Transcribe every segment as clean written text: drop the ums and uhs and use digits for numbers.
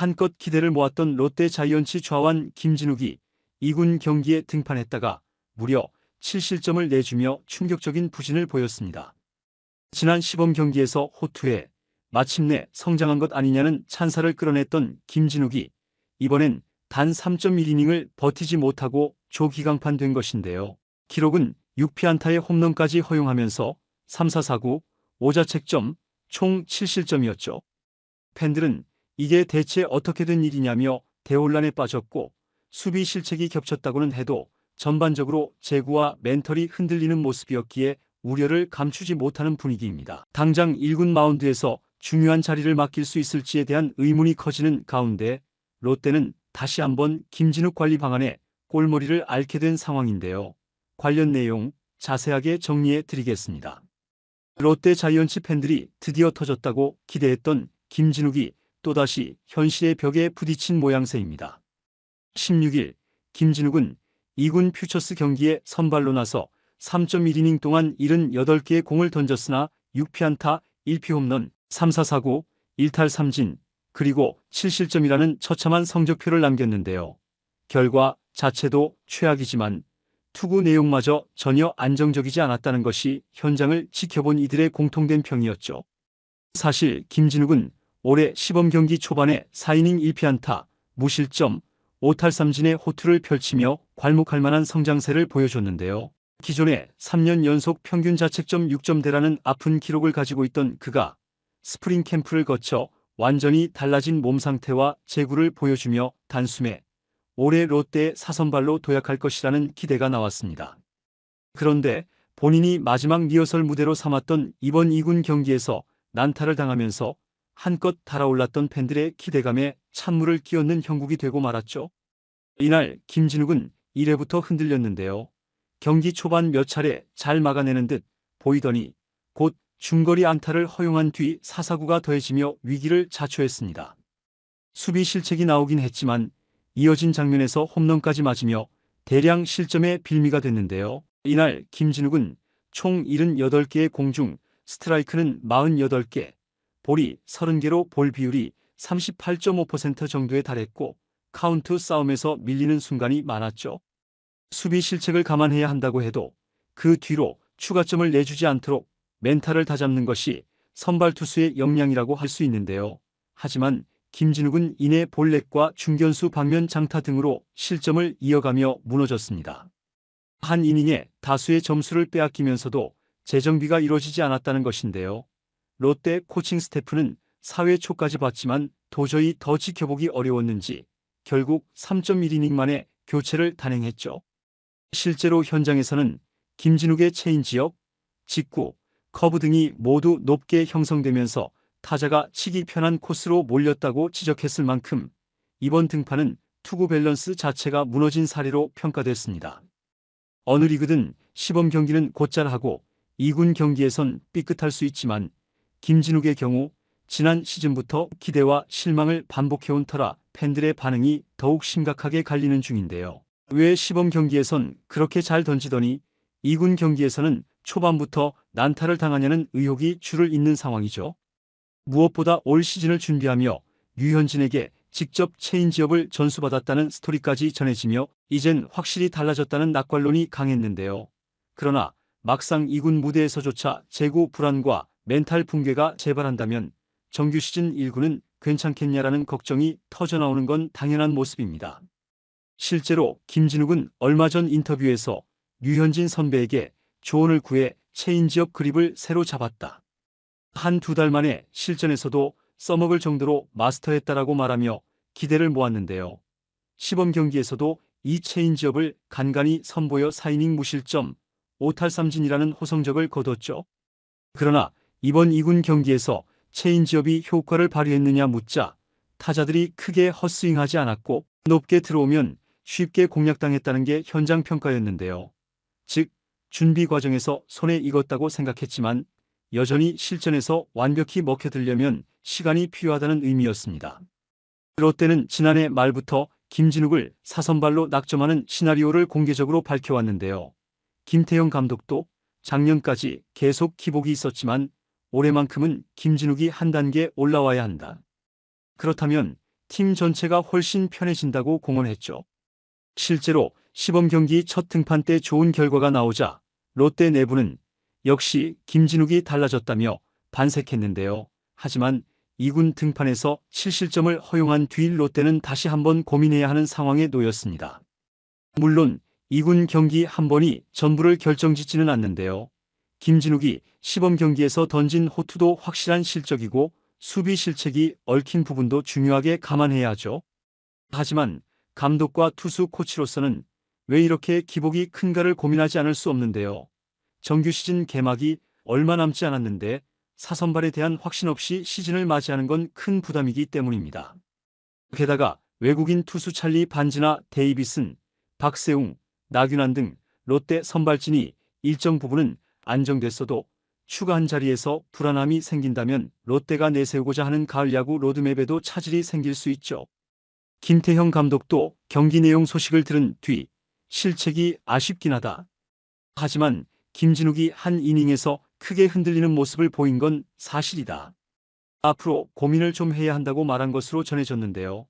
한껏 기대를 모았던 롯데 자이언츠 좌완 김진욱이 2군 경기에 등판했다가 무려 7실점을 내주며 충격적인 부진을 보였습니다. 지난 시범 경기에서 호투해 마침내 성장한 것 아니냐는 찬사를 끌어냈던 김진욱이 이번엔 단 3.1이닝을 버티지 못하고 조기강판 된 것인데요. 기록은 6피안타의 홈런까지 허용하면서 3사 4구 5자책점 총 7실점이었죠. 팬들은 이게 대체 어떻게 된 일이냐며 대혼란에 빠졌고 수비 실책이 겹쳤다고는 해도 전반적으로 제구와 멘털이 흔들리는 모습이었기에 우려를 감추지 못하는 분위기입니다. 당장 1군 마운드에서 중요한 자리를 맡길 수 있을지에 대한 의문이 커지는 가운데 롯데는 다시 한번 김진욱 관리 방안에 꼴머리를 앓게 된 상황인데요. 관련 내용 자세하게 정리해 드리겠습니다. 롯데 자이언츠 팬들이 드디어 터졌다고 기대했던 김진욱이 또다시 현실의 벽에 부딪힌 모양새입니다. 16일 김진욱은 2군 퓨처스 경기에 선발로 나서 3.1이닝 동안 78개의 공을 던졌으나 6피안타 1피홈런 3사 4구 1탈 3진 그리고 7실점이라는 처참한 성적표를 남겼는데요. 결과 자체도 최악이지만 투구 내용마저 전혀 안정적이지 않았다는 것이 현장을 지켜본 이들의 공통된 평이었죠. 사실 김진욱은 올해 시범 경기 초반에 4이닝 1피안타, 무실점, 5탈 3진의 호투를 펼치며 괄목할 만한 성장세를 보여줬는데요. 기존에 3년 연속 평균 자책점 6점대라는 아픈 기록을 가지고 있던 그가 스프링 캠프를 거쳐 완전히 달라진 몸 상태와 제구를 보여주며 단숨에 올해 롯데의 사선발로 도약할 것이라는 기대가 나왔습니다. 그런데 본인이 마지막 리허설 무대로 삼았던 이번 2군 경기에서 난타를 당하면서 한껏 달아올랐던 팬들의 기대감에 찬물을 끼얹는 형국이 되고 말았죠. 이날 김진욱은 1회부터 흔들렸는데요. 경기 초반 몇 차례 잘 막아내는 듯 보이더니 곧 중거리 안타를 허용한 뒤 사사구가 더해지며 위기를 자초했습니다. 수비 실책이 나오긴 했지만 이어진 장면에서 홈런까지 맞으며 대량 실점의 빌미가 됐는데요. 이날 김진욱은 총 78개의 공 중 스트라이크는 48개, 볼이 30개로 볼 비율이 38.5% 정도에 달했고 카운트 싸움에서 밀리는 순간이 많았죠. 수비 실책을 감안해야 한다고 해도 그 뒤로 추가점을 내주지 않도록 멘탈을 다잡는 것이 선발 투수의 역량이라고 할 수 있는데요. 하지만 김진욱은 이내 볼넷과 중견수 방면 장타 등으로 실점을 이어가며 무너졌습니다. 한 이닝에 다수의 점수를 빼앗기면서도 재정비가 이루어지지 않았다는 것인데요. 롯데 코칭 스태프는 4회 초까지 봤지만 도저히 더 지켜보기 어려웠는지 결국 3.1이닝 만에 교체를 단행했죠. 실제로 현장에서는 김진욱의 체인지업, 직구, 커브 등이 모두 높게 형성되면서 타자가 치기 편한 코스로 몰렸다고 지적했을 만큼 이번 등판은 투구 밸런스 자체가 무너진 사례로 평가됐습니다. 어느 리그든 시범 경기는 곧잘 하고 2군 경기에선 삐끗할 수 있지만 김진욱의 경우 지난 시즌부터 기대와 실망을 반복해온 터라 팬들의 반응이 더욱 심각하게 갈리는 중인데요. 왜 시범 경기에선 그렇게 잘 던지더니 2군 경기에서는 초반부터 난타를 당하냐는 의혹이 줄을 잇는 상황이죠. 무엇보다 올 시즌을 준비하며 류현진에게 직접 체인지업을 전수받았다는 스토리까지 전해지며 이젠 확실히 달라졌다는 낙관론이 강했는데요. 그러나 막상 2군 무대에서조차 제구 불안과 멘탈 붕괴가 재발한다면 정규 시즌 1군은 괜찮겠냐라는 걱정이 터져나오는 건 당연한 모습입니다. 실제로 김진욱은 얼마 전 인터뷰에서 류현진 선배에게 조언을 구해 체인지업 그립을 새로 잡았다. 한두 달 만에 실전에서도 써먹을 정도로 마스터했다라고 말하며 기대를 모았는데요. 시범 경기에서도 이 체인지업을 간간히 선보여 4이닝 무실점, 5탈 3진이라는 호성적을 거뒀죠. 그러나 이번 2군 경기에서 체인지업이 효과를 발휘했느냐 묻자 타자들이 크게 헛스윙하지 않았고 높게 들어오면 쉽게 공략당했다는 게 현장 평가였는데요. 즉 준비 과정에서 손에 익었다고 생각했지만 여전히 실전에서 완벽히 먹혀들려면 시간이 필요하다는 의미였습니다. 롯데는 지난해 말부터 김진욱을 사선발로 낙점하는 시나리오를 공개적으로 밝혀왔는데요. 김태형 감독도 작년까지 계속 기복이 있었지만 올해만큼은 김진욱이 한 단계 올라와야 한다. 그렇다면 팀 전체가 훨씬 편해진다고 공언했죠. 실제로 시범 경기 첫 등판 때 좋은 결과가 나오자 롯데 내부는 역시 김진욱이 달라졌다며 반색했는데요. 하지만 2군 등판에서 7실점을 허용한 뒤 롯데는 다시 한번 고민해야 하는 상황에 놓였습니다. 물론 2군 경기 한 번이 전부를 결정짓지는 않는데요. 김진욱이 시범 경기에서 던진 호투도 확실한 실적이고 수비 실책이 얽힌 부분도 중요하게 감안해야 하죠. 하지만 감독과 투수 코치로서는 왜 이렇게 기복이 큰가를 고민하지 않을 수 없는데요. 정규 시즌 개막이 얼마 남지 않았는데 사선발에 대한 확신 없이 시즌을 맞이하는 건 큰 부담이기 때문입니다. 게다가 외국인 투수 찰리 반지나 데이비슨, 박세웅, 나균환 등 롯데 선발진이 일정 부분은 안정됐어도 추가 한 자리에서 불안함이 생긴다면 롯데가 내세우고자 하는 가을 야구 로드맵에도 차질이 생길 수 있죠. 김태형 감독도 경기 내용 소식을 들은 뒤 실책이 아쉽긴 하다. 하지만 김진욱이 한 이닝에서 크게 흔들리는 모습을 보인 건 사실이다. 앞으로 고민을 좀 해야 한다고 말한 것으로 전해졌는데요.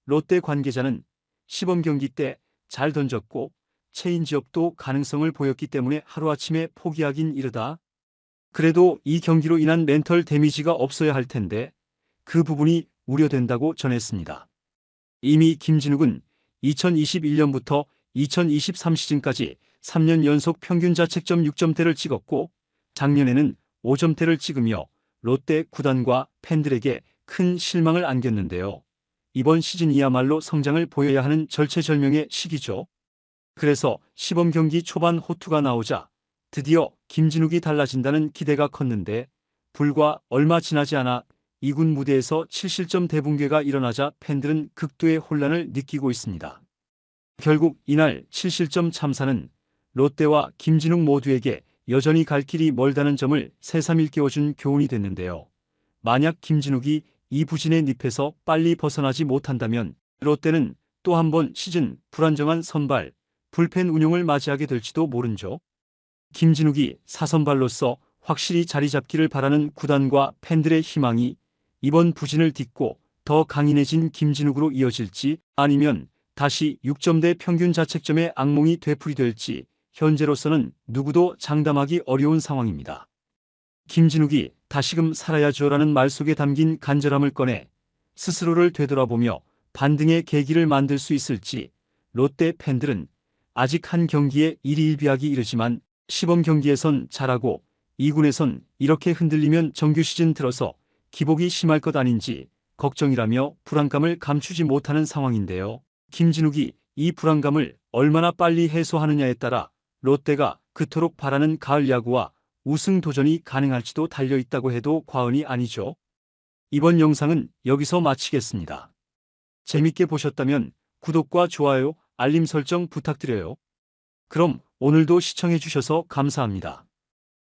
롯데 관계자는 시범 경기 때 잘 던졌고 체인지업도 가능성을 보였기 때문에 하루아침에 포기하긴 이르다. 그래도 이 경기로 인한 멘털 데미지가 없어야 할 텐데 그 부분이 우려된다고 전했습니다. 이미 김진욱은 2021년부터 2023 시즌까지 3년 연속 평균 자책점 6점대를 찍었고 작년에는 5점대를 찍으며 롯데 구단과 팬들에게 큰 실망을 안겼는데요. 이번 시즌이야말로 성장을 보여야 하는 절체절명의 시기죠. 그래서 시범 경기 초반 호투가 나오자 드디어 김진욱이 달라진다는 기대가 컸는데 불과 얼마 지나지 않아 2군 무대에서 7실점 대붕괴가 일어나자 팬들은 극도의 혼란을 느끼고 있습니다. 결국 이날 7실점 참사는 롯데와 김진욱 모두에게 여전히 갈 길이 멀다는 점을 새삼 일깨워준 교훈이 됐는데요. 만약 김진욱이 이 부진의 늪에서 빨리 벗어나지 못한다면 롯데는 또 한 번 시즌 불안정한 선발, 불펜 운용을 맞이하게 될지도 모른죠. 김진욱이 사선발로서 확실히 자리 잡기를 바라는 구단과 팬들의 희망이 이번 부진을 딛고 더 강인해진 김진욱으로 이어질지 아니면 다시 6점대 평균 자책점의 악몽이 되풀이될지 현재로서는 누구도 장담하기 어려운 상황입니다. 김진욱이 다시금 살아야죠라는 말 속에 담긴 간절함을 꺼내 스스로를 되돌아보며 반등의 계기를 만들 수 있을지 롯데 팬들은 아직 한 경기에 일희일비하기 이르지만 시범 경기에선 잘하고 2군에선 이렇게 흔들리면 정규 시즌 들어서 기복이 심할 것 아닌지 걱정이라며 불안감을 감추지 못하는 상황인데요. 김진욱이 이 불안감을 얼마나 빨리 해소하느냐에 따라 롯데가 그토록 바라는 가을 야구와 우승 도전이 가능할지도 달려있다고 해도 과언이 아니죠. 이번 영상은 여기서 마치겠습니다. 재밌게 보셨다면 구독과 좋아요, 알림 설정 부탁드려요. 그럼 오늘도 시청해주셔서 감사합니다.